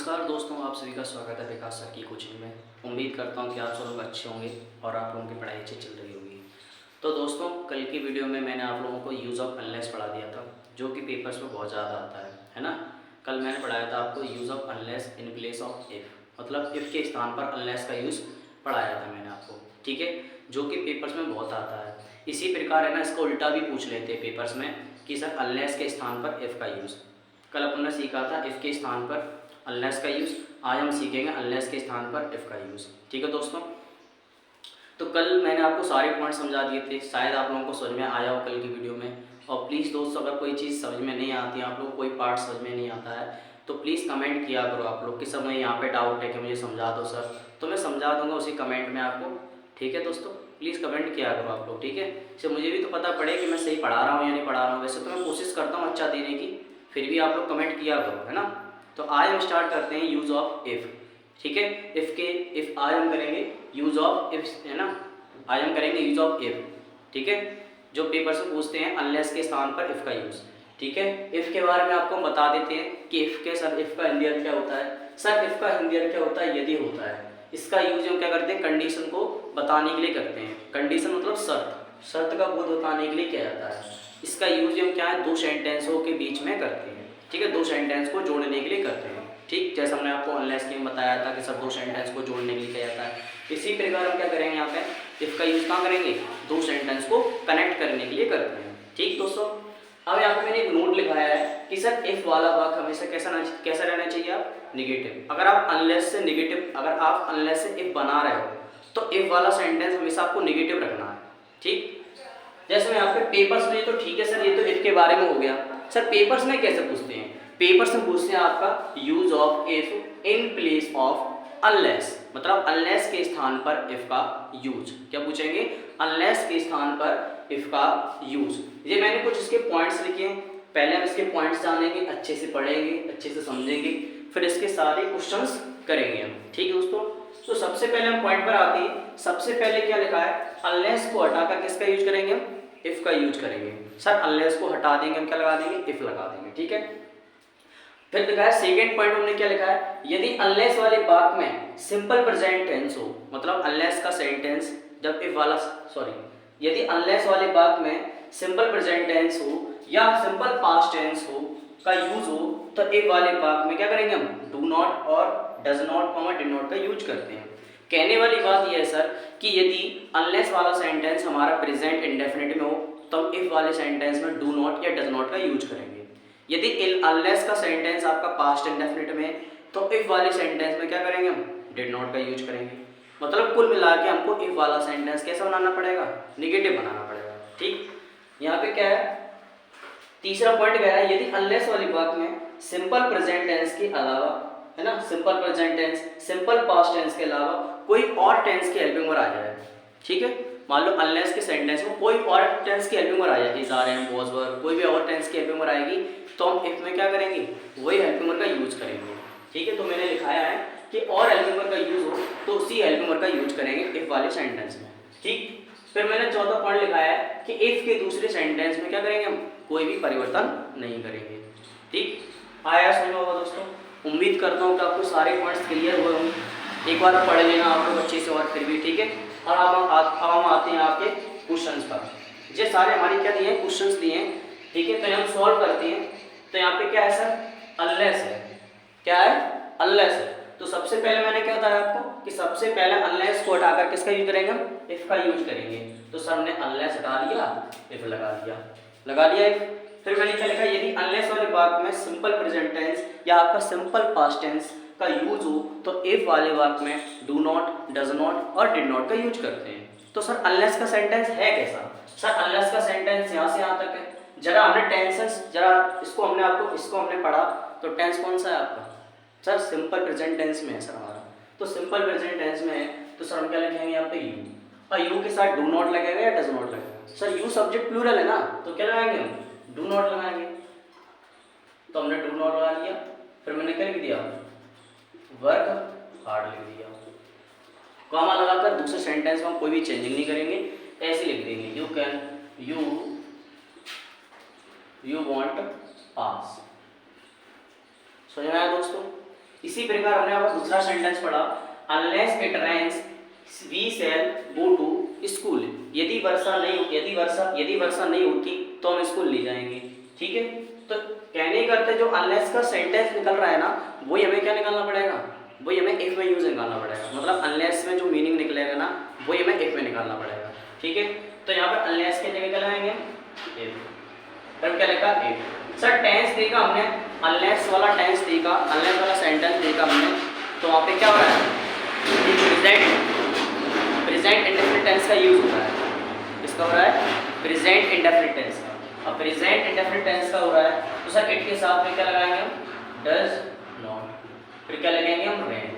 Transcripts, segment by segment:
नमस्कार दोस्तों, आप सभी का स्वागत है विकास सर की कोचिंग में। उम्मीद करता हूँ कि आप सब लोग अच्छे होंगे और आप लोगों की पढ़ाई अच्छी चल रही होगी। तो दोस्तों, कल की वीडियो में मैंने आप लोगों को यूज़ ऑफ अनलेस पढ़ा दिया था, जो कि पेपर्स में बहुत ज़्यादा आता है ना। कल मैंने पढ़ाया था आपको use of unless in place of if, मतलब इफ़ के स्थान पर अनलेस का यूज़ पढ़ाया था मैंने आपको, ठीक है, जो कि पेपर्स में बहुत आता है। इसी प्रकार है ना, इसका उल्टा भी पूछ लेते हैं पेपर्स में कि सर अनलेस के स्थान पर इफ़ का यूज़। कल अपन ने सीखा था इफ़ के स्थान पर अनलेस का यूज़, आज हम सीखेंगे अनलेस के स्थान पर इफ़ का यूज़। ठीक है दोस्तों, तो कल मैंने आपको सारे पॉइंट समझा दिए थे, शायद आप लोगों को समझ में आया हो कल की वीडियो में। और प्लीज़ दोस्तों, अगर कोई चीज़ समझ में नहीं आती है, आप लोग कोई पार्ट समझ में नहीं आता है, तो प्लीज़ कमेंट किया करो आप लोग कि सर मैं यहाँ पे डाउट है कि मुझे समझा दो सर, तो मैं समझा दूंगा उसी कमेंट में आपको। ठीक है दोस्तों, प्लीज़ कमेंट किया करो आप लोग, ठीक है, इससे मुझे भी तो पता पड़े कि मैं सही पढ़ा रहा हूँ या नहीं पढ़ा रहा हूँ। वैसे तो मैं कोशिश करता हूँ अच्छा देने की, फिर भी आप लोग कमेंट किया करो, है ना। तो आज हम स्टार्ट करते हैं यूज़ ऑफ इफ़। ठीक है, इफ़ आज हम करेंगे यूज़ ऑफ इफ़, है ना। आज हम करेंगे यूज़ ऑफ इफ़, ठीक है, जो पेपर से पूछते हैं अनलेस के स्थान पर इफ़ का यूज़। ठीक है, इफ़ के बारे में आपको हम बता देते हैं कि इफ़ के सर इफ़ का हिंदी अर्थ क्या होता है। सर इफ़ का हिंदी अर्थ क्या होता है, यदि होता है। इसका यूज हम क्या करते हैं, कंडीशन को बताने के लिए करते हैं। कंडीशन मतलब शर्त, शर्त का बोध बताने के लिए किया जाता है। इसका यूज हम क्या है, दो सेंटेंसों के बीच में करते हैं। ठीक है, दो सेंटेंस को जोड़ने के लिए करते हैं। ठीक, जैसा हमने आपको अनलेस के में बताया था कि सब दो सेंटेंस को जोड़ने के लिए किया जाता है। इसी प्रकार हम क्या करेंगे, यहाँ पे इफ़ का यूज कहाँ करेंगे, दो सेंटेंस को कनेक्ट करने के लिए करते हैं। ठीक दोस्तों, अब यहाँ पे मैंने एक नोट लिखाया है कि सर इफ वाला वाक्य हमेशा कैसा रहना चाहिए, आप निगेटिव। अगर आप अनलेस से निगेटिव, अगर आप अनलेस से इफ बना रहे हो तो इफ वाला सेंटेंस हमेशा आपको निगेटिव रखना है। ठीक, जैसे यहाँ पे पेपर्स में, तो ठीक है सर, ये तो इफ के बारे में हो गया। सर पेपर्स में कैसे पूछते हैं, पेपर्स में पूछते हैं आपका use of if in place of unless, मतलब अनलेस के स्थान पर इफ का यूज। क्या पूछेंगे, अनलेस के स्थान पर इफ का यूज। ये मैंने कुछ इसके पॉइंट्स लिखे हैं, पहले हम इसके पॉइंट्स जानेंगे, अच्छे से पढ़ेंगे, अच्छे से समझेंगे, फिर इसके सारे क्वेश्चंस करेंगे हम। ठीक है दोस्तों, तो सबसे पहले हम पॉइंट पर आते हैं। सबसे पहले क्या लिखा है, अनलेस को हटाकर किसका यूज करेंगे, हम इफ का यूज करेंगे। सर अनलेस को हटा देंगे, हम क्या लगा देंगे, इफ लगा देंगे। ठीक है, फिर लिखा है सेकेंड पॉइंट हमने क्या लिखा है, यदि अनलेस वाले वाक्य में सिंपल प्रेजेंट टेंस हो, मतलब अनलेस का सेंटेंस जब इफ वाला, यदि अनलेस वाले वाक्य में सिंपल प्रेजेंट टेंस हो या सिंपल पास्ट टेंस हो का यूज हो, तो इफ वाले वाक्य में क्या करेंगे, हम डू नॉट और does not comma did not का यूज करते हैं। कहने वाली बात यह है सर कि यदि अनलेस वाला सेंटेंस हमारा प्रेजेंट इंडेफिनिट में हो तो हम इफ वाले सेंटेंस में डू नॉट या डज नॉट का यूज करेंगे। यदि अनलेस का सेंटेंस आपका पास्ट इंडेफिनिट में तो इफ वाले सेंटेंस में क्या करेंगे, हम डिड नॉट का यूज करेंगे। मतलब कुल मिला के हमको इफ वाला सेंटेंस कैसा बनाना पड़ेगा, निगेटिव बनाना पड़ेगा। ठीक, यहाँ पे क्या है, तीसरा पॉइंट कह रहा है यदि अनलेस वाली बात में सिंपल प्रेजेंट टेंस के अलावा, है ना, simple present tense, simple past tense के अलावा कोई और टेंस की हेल्पिंग वर्ड आ जाए। ठीक है, मान लो अनलेस के सेंटेंस में कोई और टेंस की हेल्पिंग वर्ड आ जाएगी, is are am was were, कोई भी और टेंस की हेल्पिंग वर्ड आएगी, तो हम इफ में क्या करेंगे, वही हेल्पिंग वर्ड का यूज करेंगे। ठीक है, तो मैंने लिखाया है कि और हेल्पिंग वर्ड का यूज हो तो उसी हेल्पिंग वर्ड का यूज करेंगे इफ वाले सेंटेंस में। ठीक, फिर मैंने चौथा पॉइंट लिखाया है कि इफ के दूसरे सेंटेंस में क्या करेंगे, हम कोई भी परिवर्तन नहीं करेंगे। ठीक, आया समझ में होगा दोस्तों। उम्मीद करता हूँ कि आपको सारे पॉइंट्स क्लियर हुए होंगे। एक बार पढ़ लेना आप लोग अच्छे से और फिर भी। ठीक है, और अब हम आते हैं आपके क्वेश्चंस पर। ये सारे हमारे क्या दिए हैं, क्वेश्चंस दिए हैं। ठीक है, तो हम सॉल्व करते हैं। तो यहाँ पे क्या है सर, अनलेस है, क्या है, अनलेस है। तो सबसे पहले मैंने क्या बताया आपको कि सबसे पहले अनलेस को हटाकर किसका यूज करेंगे, हम इफ का यूज करेंगे। तो सर हमने अनलेस हटा दिया, इफ लगा दिया इफ। फिर मैंने क्या लिखा, यदि अनलेस वाले वाक्य में सिंपल प्रेजेंट टेंस या आपका सिंपल पास्ट टेंस का यूज हो तो इफ वाले वाक्य में डू नॉट, डज नॉट और डिड नॉट का यूज करते हैं। तो सर अनलेस का सेंटेंस है कैसा, सर अनलेस का सेंटेंस यहाँ से यहाँ तक है। जरा हमने टेंसेस, जरा इसको हमने पढ़ा, तो टेंस कौन सा है आपका, सर सिंपल प्रेजेंट टेंस में है सर हमारा। तो सिंपल प्रेजेंट टेंस में है तो सर हम क्या लिखेंगे यहाँ पे यू, और यू के साथ डू नॉट लगेगा या डज नॉट लगेगा। सर यू सब्जेक्ट प्लूरल है ना, तो क्या लगाएंगे, हम डू नॉट लगाएंगे। तो हमने डू नॉट लगा लिया। फिर मैंने क्या लिख दिया, वर्क हार्ड लिख दिया। कॉमा लगाकर दूसरे सेंटेंस में हम कोई भी चेंजिंग नहीं करेंगे, ऐसे लिख देंगे, यू कैन, यू वांट पास। समझ में आया दोस्तों। इसी प्रकार हमने अब दूसरा सेंटेंस पढ़ा, unless it rains we shall go to school. यदि वर्षा नहीं होती तो हम स्कूल नहीं जाएंगे। ठीक है, तो कहने का अर्थ जो अनलेस का सेंटेंस निकल रहा है ना, वही हमें क्या निकालना पड़ेगा, वही हमें इफ में यूज निकालना पड़ेगा। मतलब अनलेस में जो मीनिंग निकलेगा ना, वही हमें इफ में निकालना पड़ेगा। ठीक है, तो यहाँ पर अनलेस के जगह क्या लगाएंगे, इफ। फिर क्या लिखा, इफ। सर टेंस देखा हमने, अनलेस वाला टेंस देखा, अनलेस वाला सेंटेंस देखा हमने, तो वहाँ पे क्या हो रहा है, प्रेजेंट इंडेफिनिट टेंस का यूज हो रहा है। किसका हो रहा है, प्रेजेंट इंडेफिनिट टेंस का। अब प्रेजेंट इंडेफिनिट टेंस का हो रहा है, तो सर इट के साथ में क्या लगाएंगे हम, डज नॉट। फिर क्या लगाएंगे हम, रेन।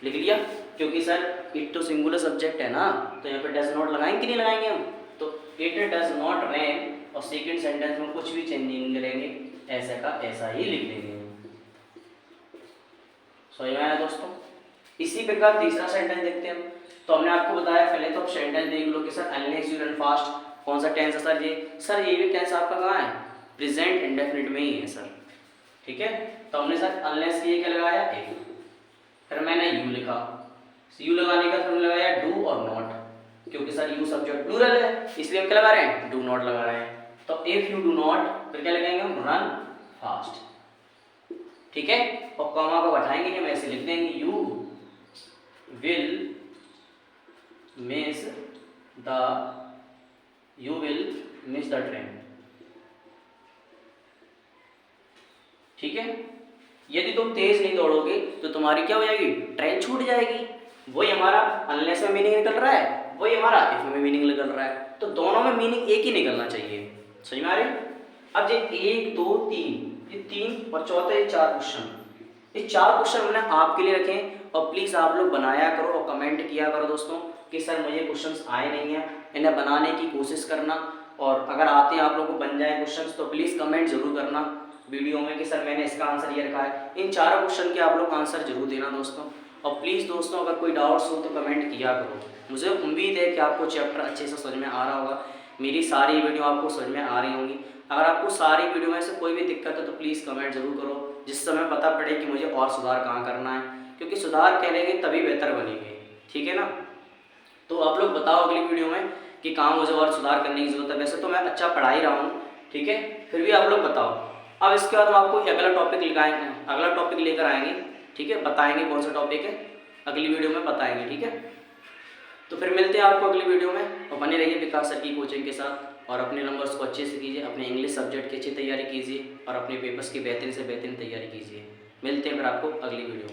लिख लिया, क्योंकि सर इट तो सिंगुलर सब्जेक्ट है ना, तो यहाँ पे डज नॉट लगाएंगे कि नहीं लगाएंगे हम, तो इट डज नॉट रेन, और सेकंड सेंटेंस में कुछ भी चेंज नहीं करेंगे, ऐसा का ऐसा ही लिख देंगे। समझ में आया दोस्तों। इसी प्रकार तीसरा सेंटेंस देखते हैं हम। तो हमने आपको बताया, पहले तो सेंटेंस देख लो कि sir unless you run fast कौन सा टेंस है सर, ये भी टेंस आपका कहाँ है, प्रेजेंट इंडेफिनिट में ही है सर। ठीक है, तो हमने सर अनलेस के लिए क्या लगाया, इफ। फिर मैंने यू लिखा, यू लगाने का फिर लगाया डू और नॉट, क्योंकि सर यू सब्जेक्ट प्लूरल है, इसलिए हम क्या लगा रहे हैं, डू नॉट लगा रहे हैं। तो इफ यू डू नॉट, फिर क्या लगाएंगे हम, रन फास्ट। ठीक है, और कॉमा को बैठाएंगे नहीं, हम ऐसे लिख देंगे, you will miss the train. ठीक है, यदि तुम तेज नहीं दौड़ोगे तो तुम्हारी क्या हो जाएगी, ट्रेन छूट जाएगी। वही हमारा अनलेस में मीनिंग निकल रहा है, वही हमारा इफ में मीनिंग निकल रहा है, तो दोनों में मीनिंग एक ही निकलना चाहिए। समझ में आ रही। अब ये 1 2 3, ये 3 और चौथा ये 4 क्वेश्चन, ये 4 क्वेश्चन मैंने आपके लिए रखे, और प्लीज़ आप लोग बनाया करो और कमेंट किया करो दोस्तों कि सर मुझे क्वेश्चंस आए नहीं हैं, इन्हें बनाने की कोशिश करना, और अगर आते हैं आप लोगों को बन जाए क्वेश्चंस तो प्लीज़ कमेंट जरूर करना वीडियो में कि सर मैंने इसका आंसर ये रखा है। इन 4 क्वेश्चन के आप लोग आंसर जरूर देना दोस्तों, और प्लीज़ दोस्तों अगर कोई डाउट्स हो तो कमेंट किया करो। मुझे उम्मीद है कि आपको चैप्टर अच्छे से समझ में आ रहा होगा, मेरी सारी वीडियो आपको समझ में आ रही होंगी। अगर आपको सारी वीडियो में से कोई भी दिक्कत है तो प्लीज़ कमेंट जरूर करो, जिससे हमें पता पड़े कि मुझे और सुधार कहाँ करना है, क्योंकि सुधार करेंगे तभी बेहतर बनेंगे। ठीक है ना, तो आप लोग बताओ अगली वीडियो में कि कहाँ मुझे और सुधार करने की जरूरत है। वैसे तो मैं अच्छा पढ़ा ही रहा हूँ, ठीक है, फिर भी आप लोग बताओ। अब इसके बाद हम आपको अगला टॉपिक लेकर आएंगे। ठीक है, बताएंगे कौन सा टॉपिक है, अगली वीडियो में बताएंगे। ठीक है, तो फिर मिलते हैं आपको अगली वीडियो में, और बने रहिए विकास सर की कोचिंग के साथ, और अपने नंबर्स को अच्छे से कीजिए, अपने इंग्लिश सब्जेक्ट की अच्छी तैयारी कीजिए, और अपने पेपर्स की बेहतरीन से बेहतरीन तैयारी कीजिए। मिलते हैं फिर आपको अगली वीडियो में।